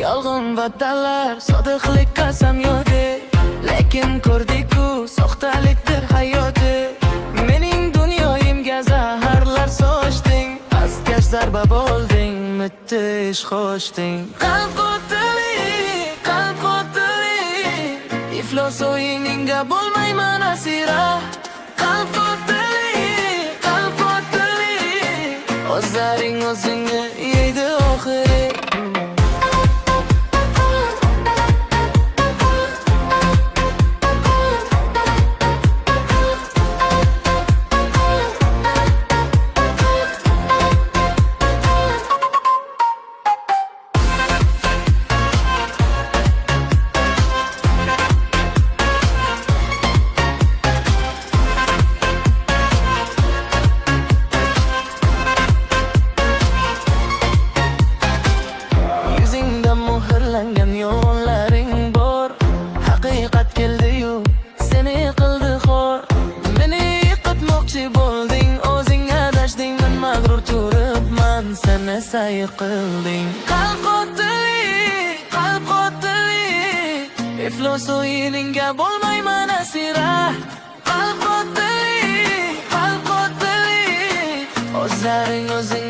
Yolg'on va'dalar, sodiqlik qasam yo'di. Lekin ko'rdik-ku, soxtalikdir hayoti. Mening dunyoyimga zaharlar sochding, pastkash zarba bo'lding, mudhish qo'shding. Qalb qotili, iflos o'yiningga bo'lmayman asira. Qalb qotili, o'zlaring o'zingni yeydi oxiri. Muhrlangan yo'llaring bor, haqiqat keldi-yu, seni qildi xor. Meni yiqitmoqchi bo'lding, o'zing adashding, men mag'rur turibman, seni sayr qilding. Qalb qotili, iflos o'yiningga bo'lmayman asira. Qalb qotili, o'zlaring o'zing